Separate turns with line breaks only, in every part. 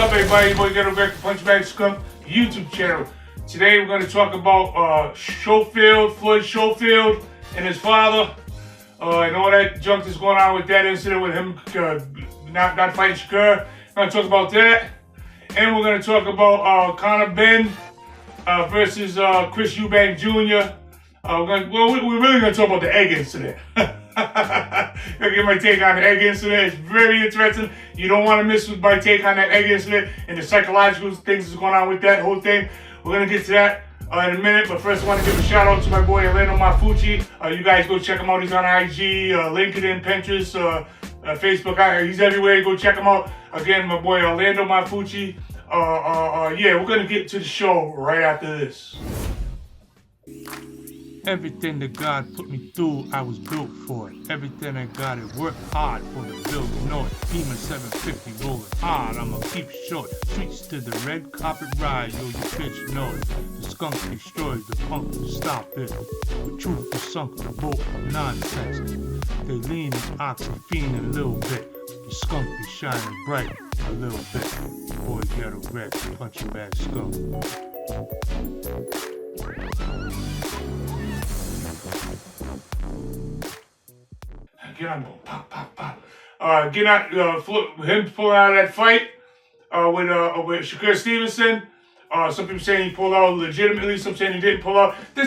up, everybody? Your boy Ghetto Greg, the Punchingbagskunk YouTube channel. Today we're going to talk about Floyd Schofield and his father, and all that junk that's going on with that incident with him not fighting Shakur. We're going to talk about that, and we're going to talk about Conner Benn versus Chris Eubank Jr. We're really going to talk about the egg incident. I'm gonna get my take on the egg incident. It's very interesting. You don't want to miss with my take on that egg incident and the psychological things that's going on with that whole thing. We're gonna get to that in a minute, but first I want to give a shout out to my boy Orlando Mafucci. You guys go check him out. He's on IG, LinkedIn, Pinterest, Facebook. He's everywhere. Go check him out. Again, my boy Orlando Mafucci. Yeah, we're gonna get to the show right after this.
Everything that God put me through, I was built for it. Everything I got, it worked hard for the bill, you know it. Beamer 750 rolling hard, I'ma keep short. Streets to the red carpet ride, yo, you bitch know it. The skunk destroyed, the punk stop it. The truth is sunk, the boat nonsense. They lean and ox and fiend a little bit. The skunk is shining bright a little bit. Boy, Ghetto Greg, Punchingbagskunk.
Get on, pop, pop, pop. Get out, him pulling out of that fight with Shakur Stevenson. Some people saying he pulled out legitimately, some saying he didn't pull out. The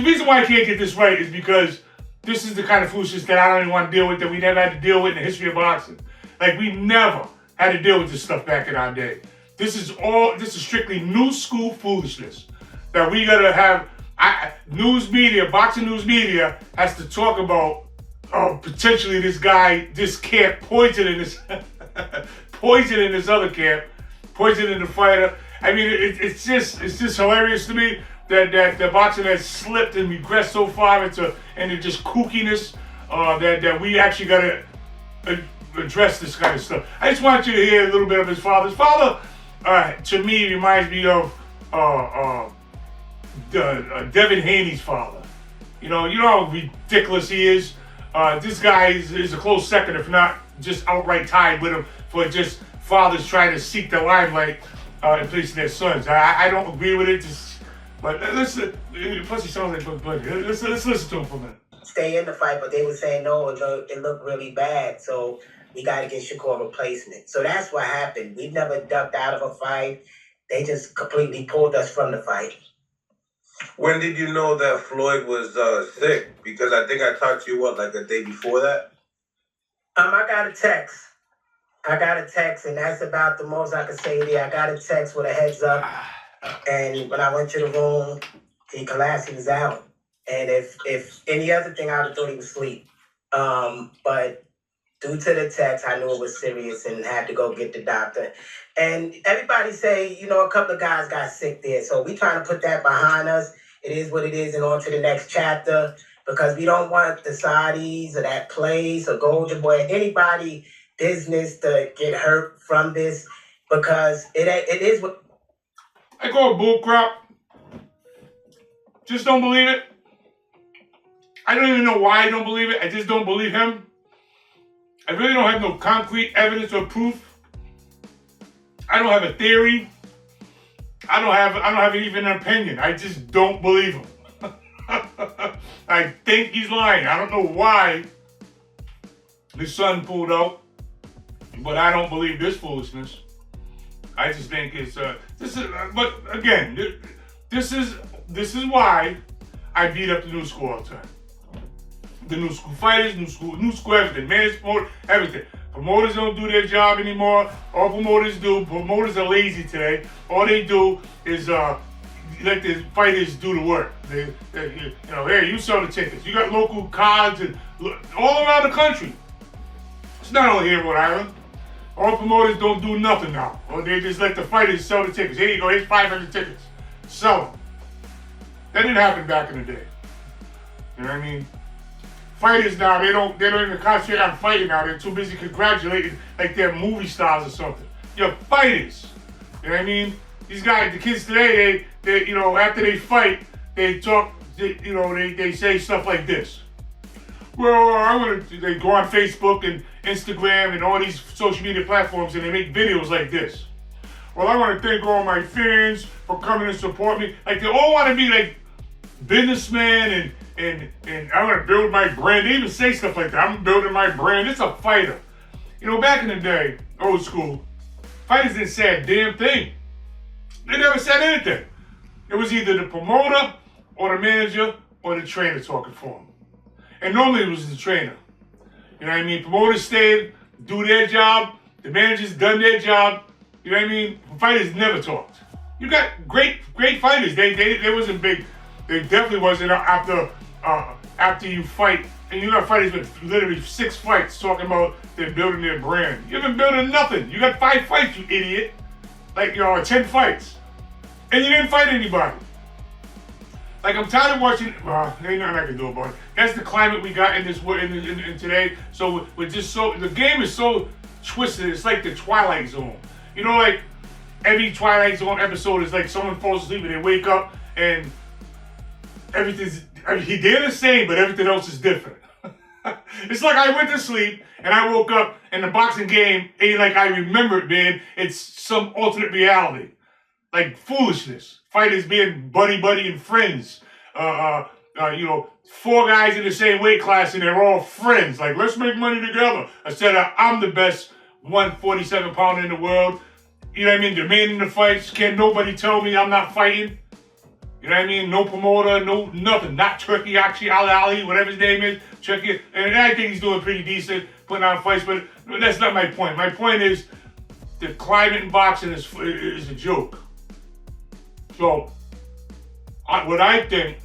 reason why I can't get this right is because this is the kind of foolishness that I don't even want to deal with, that we never had to deal with in the history of boxing. Like, we never had to deal with this stuff back in our day. This is strictly new school foolishness that we gotta have. News media, boxing news media has to talk about potentially this camp poisoning this other camp, poisoning the fighter. I mean, it's just hilarious to me that the boxing has slipped and regressed so far into just kookiness that we actually gotta address this kind of stuff. I just want you to hear a little bit of his father. His father, to me, reminds me of Devin Haney's father. You know how ridiculous he is. This guy is a close second, if not just outright tied with him, for just fathers trying to seek the limelight in place of their sons. I don't agree with it, but listen. Plus, he sounds like Bugs Bunny. Let's listen to him for a minute.
Stay in the fight, but they were saying no, it looked really bad, so we got to get Shakur a replacement. So that's what happened. We never ducked out of a fight. They just completely pulled us from the fight.
When did you know that Floyd was sick? Because I think I talked to you, like a day before that?
I got a text, and that's about the most I could say there. I got a text with a heads up, and when I went to the room, he collapsed, he was out. And if any other thing, I would have thought he was asleep. But due to the text, I knew it was serious and had to go get the doctor. And everybody say, a couple of guys got sick there. So we trying to put that behind us. It is what it is, and on to the next chapter, because we don't want the Saudis or that place or Golden Boy, anybody business to get hurt from this, because it is what...
I call it bullcrap. Just don't believe it. I don't even know why I don't believe it. I just don't believe him. I really don't have no concrete evidence or proof. I don't have a theory. I don't have even an opinion. I just don't believe him. I think he's lying. I don't know why his son pulled out, but I don't believe this foolishness. I just think it's but again, this is why I beat up the new school all the time. The new school fighters, new school everything, man, sport, everything. Promoters don't do their job anymore. All promoters do. Promoters are lazy today. All they do is let the fighters do the work. They hey, you sell the tickets. You got local cards and all around the country. It's not only here in Rhode Island. All promoters don't do nothing now. Or they just let the fighters sell the tickets. Here you go. Here's 500 tickets. Sell them. That didn't happen back in the day. You know what I mean? Fighters now, they don't even concentrate on fighting now. They're too busy congratulating like they're movie stars or something. You're fighters. You know what I mean? These guys, the kids today, they after they fight, they talk, they say stuff like this. Well, they go on Facebook and Instagram and all these social media platforms and they make videos like this. well, I want to thank all my fans for coming to support me. Like, they all want to be like businessmen and I want to build my brand. They even say stuff like that. I'm building my brand. It's a fighter. You know, back in the day, old school, fighters didn't say a damn thing. They never said anything. It was either the promoter or the manager or the trainer talking for them. And normally it was the trainer. You know what I mean? Promoters stayed, do their job. The managers done their job. You know what I mean? Fighters never talked. You got great fighters. They wasn't big. They definitely wasn't after you fight. And you got fighters with literally 6 fights talking about they're building their brand. You haven't built nothing. You got 5 fights, you idiot. Like, 10 fights. And you didn't fight anybody. Like, I'm tired of watching. Ain't nothing I can do about it. That's the climate we got in this in today. So we're just the game is so twisted. It's like the Twilight Zone. You know, like every Twilight Zone episode is like someone falls asleep and they wake up and they're the same, but everything else is different. It's like I went to sleep and I woke up and the boxing game ain't like I remember it being. It's some alternate reality. Like foolishness. Fighters being buddy and friends. 4 guys in the same weight class and they're all friends. Like, let's make money together. Instead of, I'm the best 147 pounder in the world. You know what I mean? Demanding the fights. Can't nobody tell me I'm not fighting. You know what I mean? No promoter, no nothing. Not Turkey, actually, Ali, whatever his name is. Turkey. And I think he's doing pretty decent, putting on fights, but that's not my point. My point is the climate in boxing is a joke. So, what I think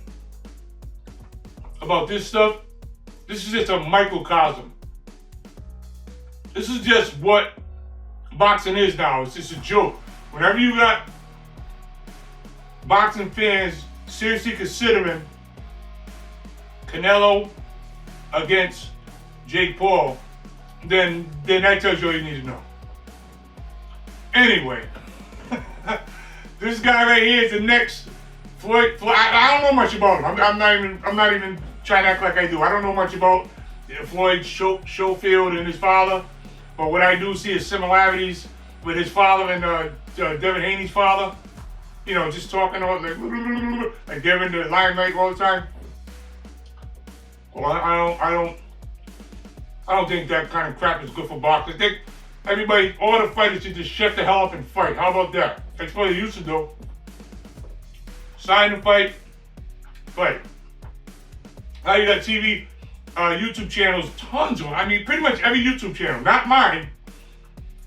about this stuff, this is just a microcosm. This is just what boxing is now. It's just a joke. Whenever you got boxing fans seriously considering Canelo against Jake Paul, then that tells you all you need to know. Anyway, this guy right here is the next Floyd. I don't know much about him. I'm not even trying to act like I do. I don't know much about Floyd Schofield and his father, but what I do see is similarities with his father and Devin Haney's father. You know, just talking all like they're in the limelight all the time. Well, I don't think that kind of crap is good for boxing. I think everybody, all the fighters should just shut the hell up and fight. How about that? That's what they used to do. Sign the fight, fight. Now you got TV, YouTube channels, tons of them. I mean, pretty much every YouTube channel, not mine,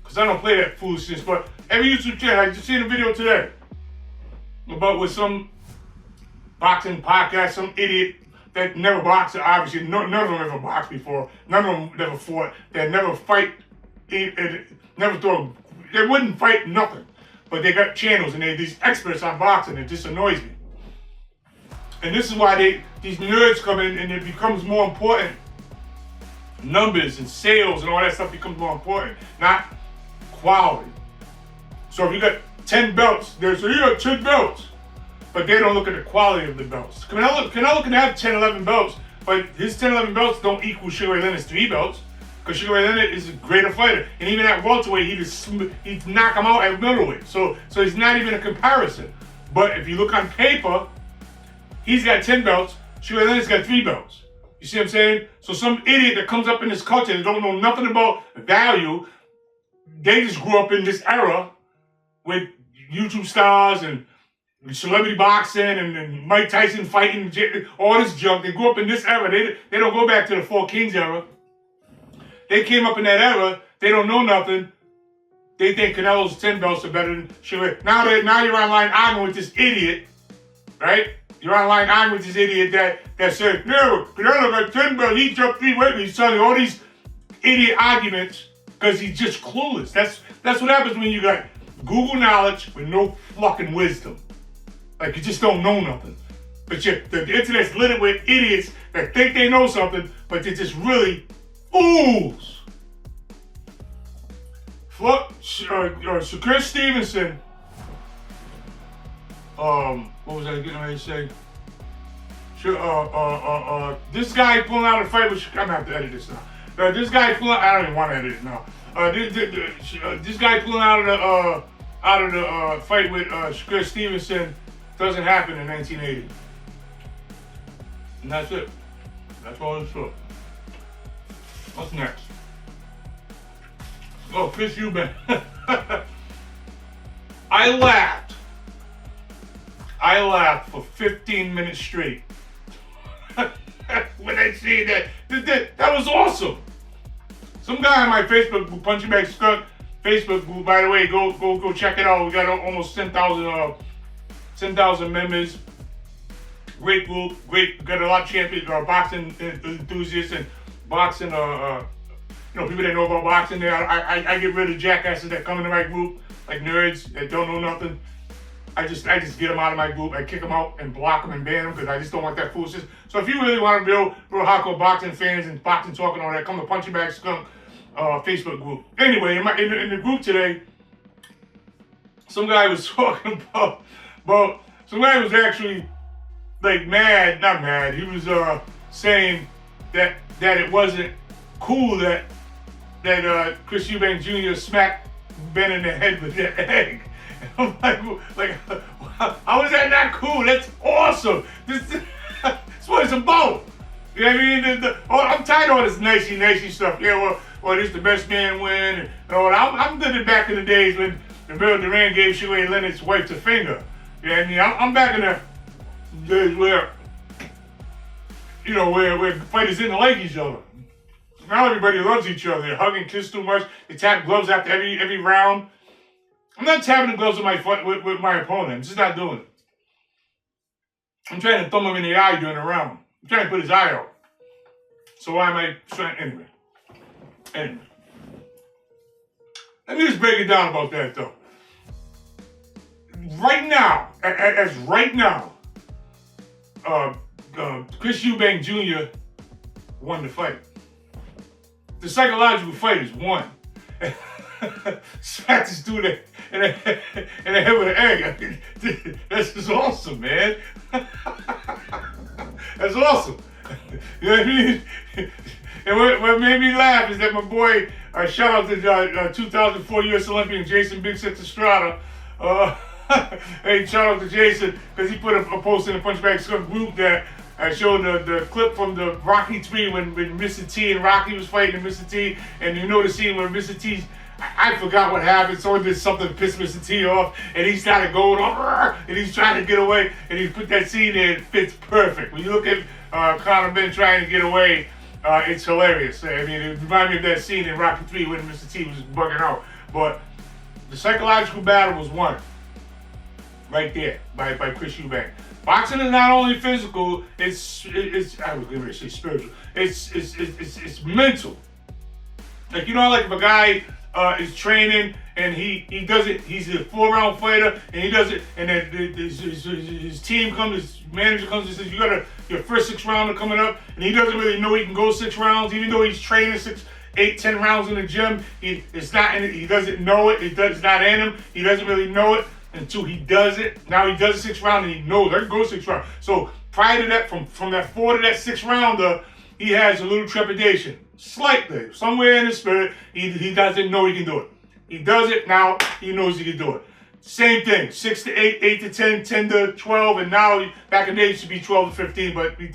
because I don't play that foolishness, but every YouTube channel. I just seen a video today about with some boxing podcast, some idiot that never boxed, obviously, none of them ever boxed before, none of them never fought, they never fight, never throw, they wouldn't fight nothing, but they got channels and they're these experts on boxing. It just annoys me. And this is why these nerds come in and it becomes more important. Numbers and sales and all that stuff becomes more important, not quality. So if you got 10 belts, you got 10 belts, but they don't look at the quality of the belts. Canelo can have 10, 11 belts, but his 10, 11 belts don't equal Sugar Ray Leonard's 3 belts, because Sugar Ray Leonard is a greater fighter, and even at welterweight, he'd knock him out at middleweight. So he's not even a comparison. But if you look on paper, he's got 10 belts, Sugar Ray Leonard's got 3 belts. You see what I'm saying? So some idiot that comes up in this culture that don't know nothing about value, they just grew up in this era with YouTube stars and celebrity boxing and Mike Tyson fighting, all this junk. They grew up in this era. They don't go back to the 4 Kings era. They came up in that era. They don't know nothing. They think Canelo's 10 belts are better than Sugar. Now you're online arguing with this idiot, right? You're online arguing with this idiot that said, no, Canelo got 10 belts. He jumped 3 weight. He's telling you all these idiot arguments because he's just clueless. That's what happens when you got Google knowledge with no fucking wisdom. Like, you just don't know nothing. But the internet's littered with idiots that think they know something, but they're just really fools. Shakur Stevenson, what was I getting ready to say? This guy pulling out a fight with, I'm gonna have to edit this now. This guy pulling out, I don't even want to edit it now. This guy pulling out out of the fight with Chris Stevenson doesn't happen in 1980. And that's it. That's all it's for. What's next? Oh, Chris Eubank. I laughed for 15 minutes straight when I see that. That was awesome. Some guy on my Facebook group, Punchingbagskunk Facebook group, by the way, go check it out. We got almost 10,000 members. Great group, great. Got a lot of champions, boxing enthusiasts and boxing, people that know about boxing. There, I get rid of jackasses that come in my group, like nerds that don't know nothing. I just get them out of my group. I kick them out and block them and ban them because I just don't want that foolishness. So if you really want to build real hardcore boxing fans and boxing talk and all that, come to Punchingbagskunk Facebook group. Anyway, in the group today, some guy was talking about some guy was actually like not mad. He was saying that it wasn't cool that Chris Eubank Jr. smacked Ben in the head with that egg. I'm like, how is that not cool? That's awesome. That's what it's about. You know what I mean? I'm tired of all this nicey stuff. Yeah, well, this the best man win. And all that. I'm living back in the days when Mel Duran gave Sugar Leonard's wife the finger. You know what I mean? I'm back in the days where fighters didn't like each other. Now everybody loves each other. They hug and kiss too much. They tap gloves after every round. I'm not tapping the gloves with my opponent. I'm just not doing it. I'm trying to thumb him in the eye during the round. I'm trying to put his eye out. So why am I trying? Anyway. Let me just break it down about that though. Right now, Chris Eubank Jr. won the fight. The psychological fight is won. Smacked this dude in the head with an egg. I mean, that's just awesome, man. That's awesome. You know what I mean? And what made me laugh is that my boy, shout out to 2004 U.S. Olympian Jason Big Six Estrada. Hey, shout out to Jason because he put a post in the Punchback group that I showed the clip from the Rocky 3 when Mr. T and Rocky was fighting and Mr. T, and you know the scene where Mr. T, I forgot what happened. Someone did something to piss Mr. T off, and he started going on, and he's trying to get away, and he put that scene in. It fits perfect. When you look at Conner Benn trying to get away, it's hilarious. I mean, it reminded me of that scene in Rocky 3 when Mr. T was bugging out. But the psychological battle was won right there by Chris Eubank. Boxing is not only physical; it's I was going to say spiritual. It's mental. Like if a guy is training and he does it, he's a 4-round fighter and he does it, and then his team comes, his manager comes and says, you got your first 6 rounder coming up, and he doesn't really know he can go 6 rounds, even though he's training 6, 8, 10 rounds in the gym. He doesn't know it. It's not in him. He doesn't really know it until he does it. Now he does a 6 round and he knows I can go 6 rounds. So prior to that, from that 4 to that 6 rounder, he has a little trepidation. Slightly. Somewhere in his spirit, he doesn't know he can do it. He does it, now he knows he can do it. Same thing, 6 to 8, 8 to 10, 10 to 12, and now back in the day it should be 12 to 15, but we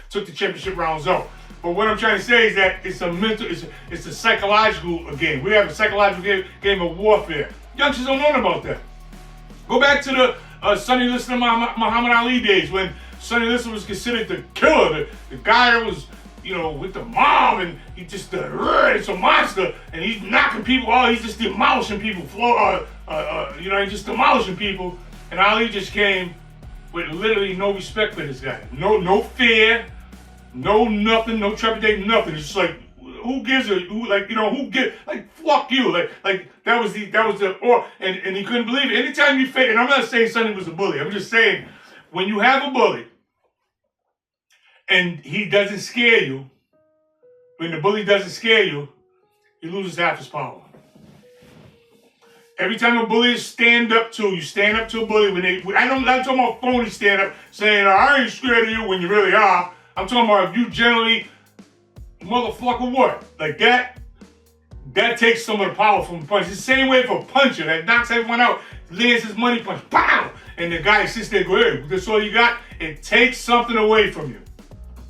took the championship rounds out. But what I'm trying to say is that it's a mental, it's a psychological game. We have a psychological game of warfare. Youngsters don't know about that. Go back to the Sonny Liston Muhammad Ali days when Sonny Liston was considered the killer, the guy that was, with the mob, and he just it's a monster, and he's knocking people out. He's just demolishing people. He's just demolishing people. And Ali just came with literally no respect for this guy, no fear, no nothing, no trepidation, nothing. It's just like, who gives a fuck you, like that was the and he couldn't believe it. Anytime you face, and I'm not saying Sonny was a bully. I'm just saying when you have a bully and he doesn't scare you, when the bully doesn't scare you, he loses half his power. Every time a bully stand up to a bully I'm not talking about phony stand up saying, I ain't scared of you when you really are. I'm talking about if you generally, motherfucker what? Like that, that takes some of the power from the punch. It's the same way for a puncher that knocks everyone out, lands his money punch, pow! And the guy sits there, go, hey, that's all you got? It takes something away from you.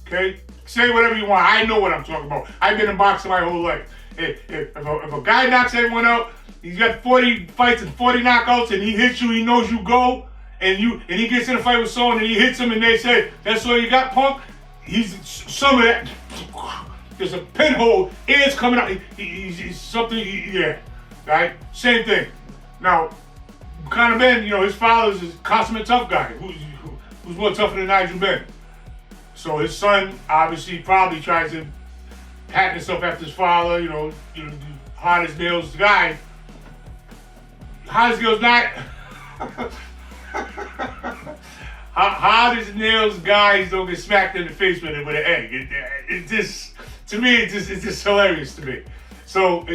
Okay? Say whatever you want. I know what I'm talking about. I've been in boxing my whole life. If a guy knocks everyone out, he's got 40 fights and 40 knockouts, and he hits you, he knows you go, and he gets in a fight with someone, and he hits him, and they say, that's all you got, punk? He's some of that. There's a pinhole, ears coming out. He's something, yeah. Right? Same thing. Now, Conner Benn, his father's a consummate tough guy who's more tougher than Nigel Benn. So his son obviously probably tries to pattern himself after his father, hard as nails guy. Hard as nails not. Hard as nails guys don't get smacked in the face with an egg. It just, to me, it's just hilarious to me. So,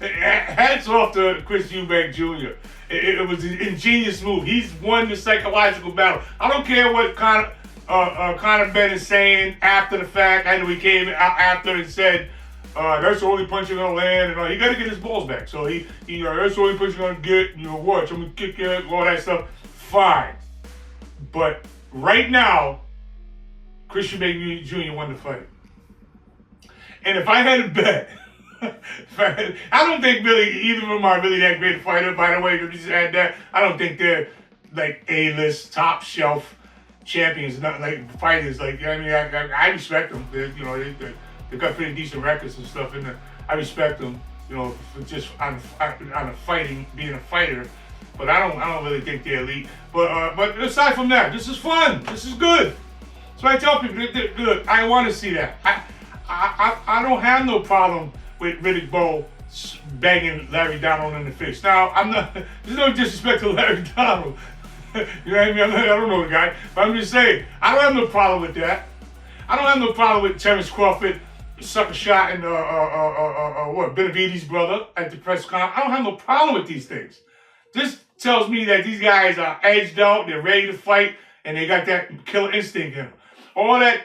hats off to Chris Eubank Jr. It was an ingenious move. He's won the psychological battle. I don't care what Conner Benn is saying after the fact. I know he came out after and said, that's the only punch you're gonna land, and he got to get his balls back. So that's the only punch you're gonna get. Watch, I'm gonna kick you, all that stuff. Fine, but right now, Chris Eubank Jr. won the fight. And if I had a bet, I don't think really either of them are really that great a fighter. By the way, if you just add that, I don't think they're like A-list, top shelf champions, not like fighters. Like I respect them. They've got pretty decent records and stuff, and I respect them. For just on a fighting, being a fighter. But I don't really think they're elite. But aside from that, this is fun. This is good. So I tell people, look, I want to see that. I don't have no problem with Riddick Bowe banging Larry Donald in the face. Now, there's no disrespect to Larry Donald. You know what I mean? I don't know the guy. But I'm just saying, I don't have no problem with that. I don't have no problem with Terrence Crawford sucker shot and Benavidez' brother at the press conference. I don't have no problem with these things. This tells me that these guys are edged out, they're ready to fight, and they got that killer instinct in them. All that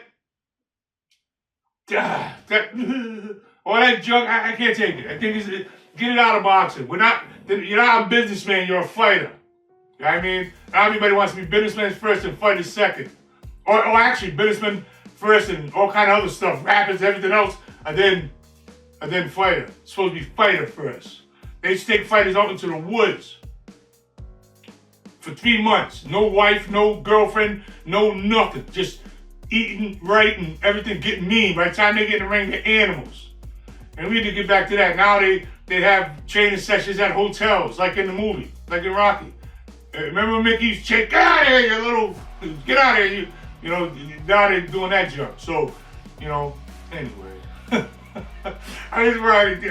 junk, I can't take it. I think get it out of boxing. You're not a businessman, you're a fighter. You know what I mean? Not everybody wants to be businessmen first and fighters second. Or actually, businessmen first and all kind of other stuff, rappers, everything else, and then fighter. It's supposed to be fighter first. They used to take fighters out into the woods for 3 months. No wife, no girlfriend, no nothing. Just eating right and everything, getting mean. By the time they get in the ring, they're animals. And we need to get back to that. Now they have training sessions at hotels, like in the movie, like in Rocky. Remember Mickey's chick, get out of here, you little, get out of here. Now they're doing that junk. So, anyway. I just wanted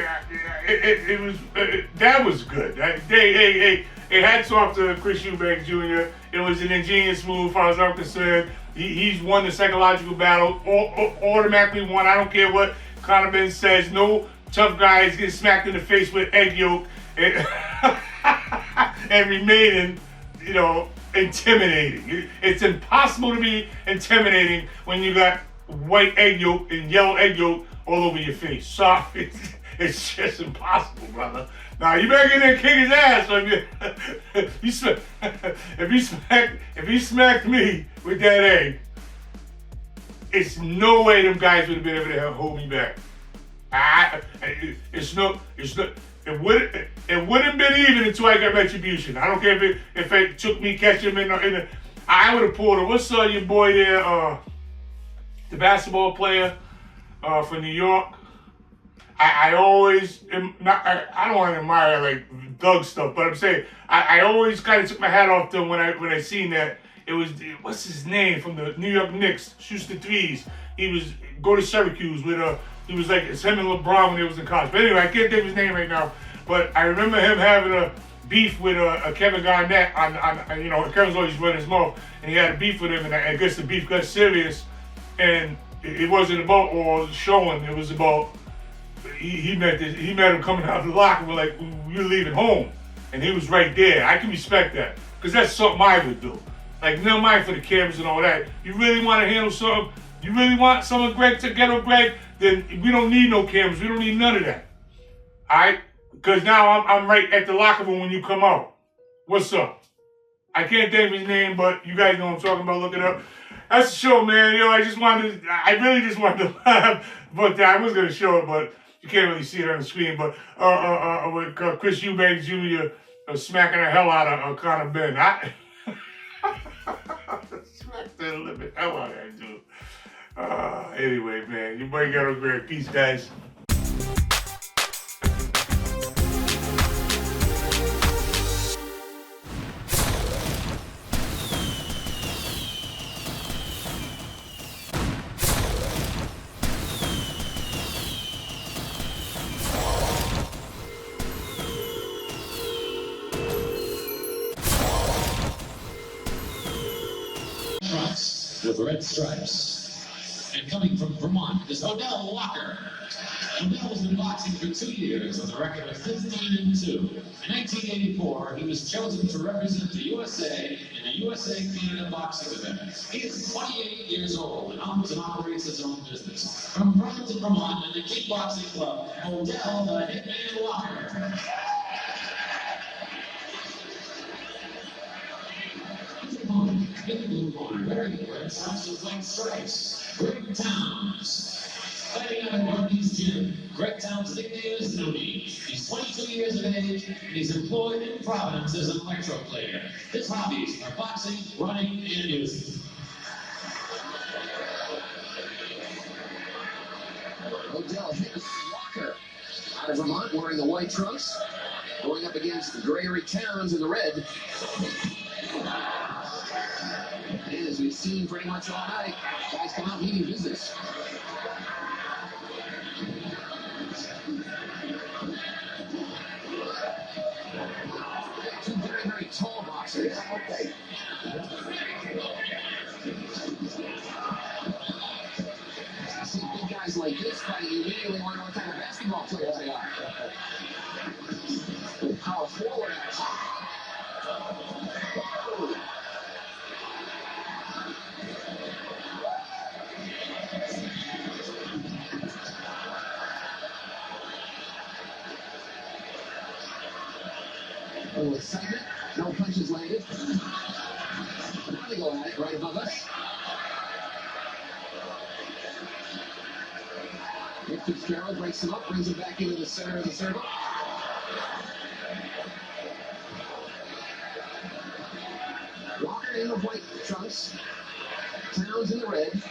that was good. Hey, hats off to Chris Eubank Jr. It was an ingenious move, as far as I'm concerned. He's won the psychological battle, automatically won. I don't care what Conner Benn says. No tough guys get smacked in the face with egg yolk and remaining, intimidating. It's impossible to be intimidating when you got white egg yolk and yellow egg yolk all over your face. Sorry, it's just impossible, brother. Now you better get in there and kick his ass. So if he smacked me with that egg, it's no way them guys would have been able to hold me back. It wouldn't have been even until I got retribution. I don't care if it took me catching him in the I would have pulled him. What's your boy there? The basketball player for New York. I always am not. I don't want to admire like Doug stuff, but I'm saying I always kind of took my hat off to him when I seen that. It was what's his name from the New York Knicks, shoots the threes. He was go to Syracuse with he was like it's him and LeBron when he was in college. But anyway, I can't think of his name right now. But I remember him having a beef with a Kevin Garnett on Kevin's always running his mouth, and he had a beef with him, and I guess the beef got serious, and it wasn't about all showing. It was about he met him coming out of the locker room like you're leaving home, and he was right there. I can respect that because that's something I would do. Like, never mind for the cameras and all that. You really want to handle something? You really want some of Greg to ghetto Greg? Then we don't need no cameras. We don't need none of that. All right? Because now I'm right at the locker room when you come out. What's up? I can't think of his name, but you guys know what I'm talking about. Look it up. That's the show, man. Yo, I really just wanted to laugh. But I was going to show it, but you can't really see it on the screen. But with Chris Eubank Jr. Smacking the hell out of Conner Benn. Smack the living hell out of that dude. Anyway, man, your boy Ghetto Greg. Peace, guys.
With red stripes. And coming from Vermont is Odell Walker. Odell was in boxing for 2 years with a record of 15-2. In 1984, he was chosen to represent the USA in a USA-Canada boxing event. He is 28 years old and owns and operates his own business. From Burlington, Vermont, and the Kickboxing Club, Odell the Hitman Walker. In the blue corner, wearing the red stripes with white stripes, Greg Towns. Fighting out of Northeast Gym, Greg Towns' nickname is Noni. He's 22 years of age, and he's employed in Providence as an electro player. His hobbies are boxing, running, and music.
Odell Hitman Walker out of Vermont, wearing the white trunks, going up against Gregory Towns in the red. And as we've seen pretty much all night, guys come out meaning business. Two very, very tall boxers. You see big guys like this fighting, you immediately wonder what kind of basketball players they are. Power forward action. A little excitement, no punches landed. Now they go at it right above us. Nick Fitzgerald breaks him up, brings him back into the center of the circle. Walker in the white trunks, Towns in the red.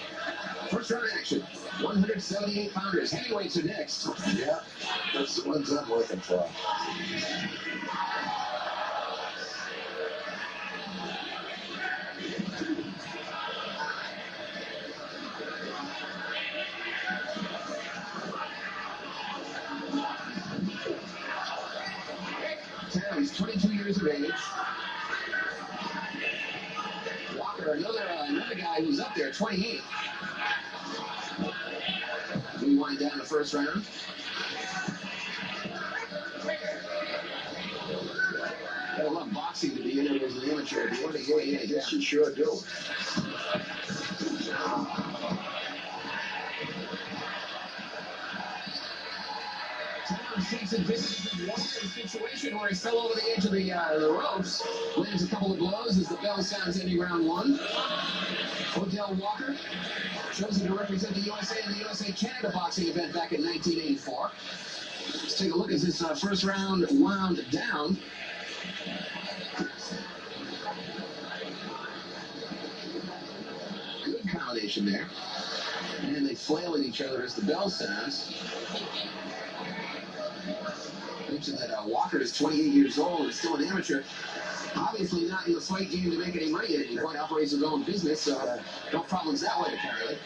First round action. 178 pounders. Heavyweights are next.
Yeah, that's the ones I'm looking for.
Towns, 22 years of age. Walker, another guy who's up there, 28. We wind down the first round. I love boxing to be in it as an amateur. If you want to get in, yes, you sure do. Towns takes advantage of Walker's situation where he fell over the edge of the ropes. Lands a couple of blows as the bell sounds ending round one. Odell Walker, chosen to represent the USA in the USA-Canada boxing event back in 1984. Let's take a look as this first round wound down. Good combination there. And they flail at each other as the bell sounds. Mentioned that Walker is 28 years old and still an amateur. Obviously not in the fight game to make any money yet. He quite operates his own business, so no problems that way, apparently.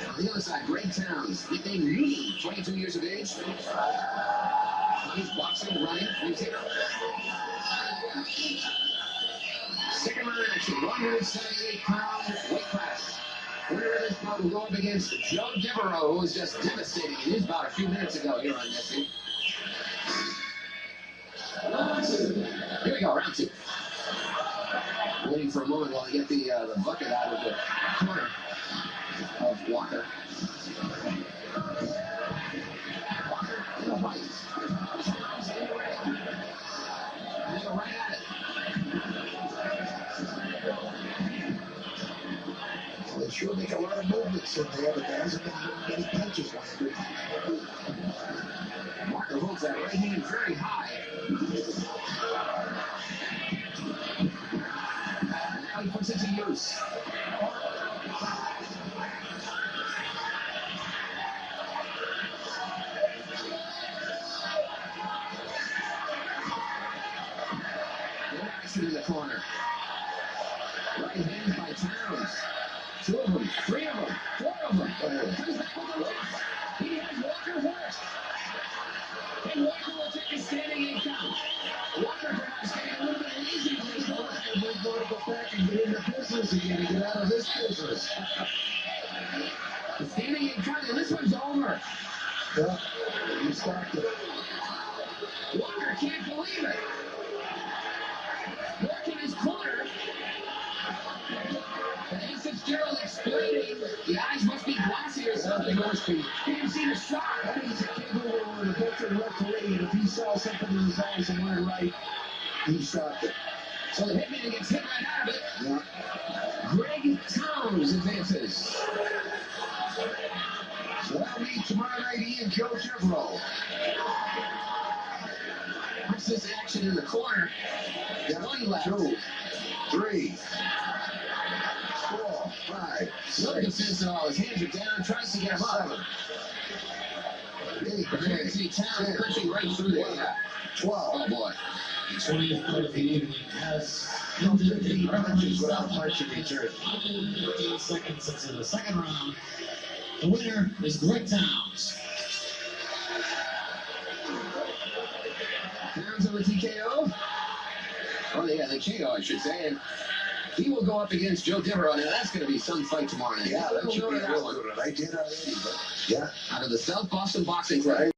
On the other side, Greg Towns, nicknamed Moody, 22 years of age. He's boxing, running, music. Second round action, 178-pound weight class. Winner of this bout will go up against Joe Devereaux, who was just devastating in his bout a few minutes ago here on Nessie. Here we go, round two. Waiting for a moment while they get the bucket out of the corner. of Walker. Walker in the white. Towns in the red. And they go right at it.
Well, they sure make a lot of movements in there, but there hasn't been many punches landed.
Walker holds that right hand very high. Now he puts it to use. Good action in the corner. Right hand by Towns. 2 of them, 3 of them, 4 of them. Comes back with the left. He has Walker hurt. And Walker will take a standing 8 count. Walker perhaps getting a little bit lazy with his ball.
We're going to go back and get into business again and get out of this business.
The standing 8 count, and this one's over.
Yeah, you stopped it.
Walker can't believe it. Back in his corner. And Fitzgerald explaining the eyes must be glassy or something.
They must be.
He didn't see the shot.
That means he came over with a veteran referee, and if he saw something in his eyes and went right, he stopped it.
So the hitman gets hit right out of it.
Yeah.
Greg Towns advances.
So that'll mean tomorrow night he and Joe Devereaux.
What's this action in the corner?
Yeah,
1 left.
2, 3, 4, 5,
No
6,
defense at all. His hands are down. Tries to get him up.
7, 8,
You can see Towns
10,
punching right through there. Yeah.
12.
Oh boy.
The 20th fight of the evening has
No,
ended
15
in
punches without punching each other.
15 seconds into the second round. The winner is Greg Towns.
Towns over TKO. Oh, yeah, the KO, I should say. And he will go up against Joe Devereaux. Now, that's going to be some fight tomorrow night.
Yeah, that should be
We'll go to
real good. I did already, but yeah.
Out of the South Boston Boxing Club.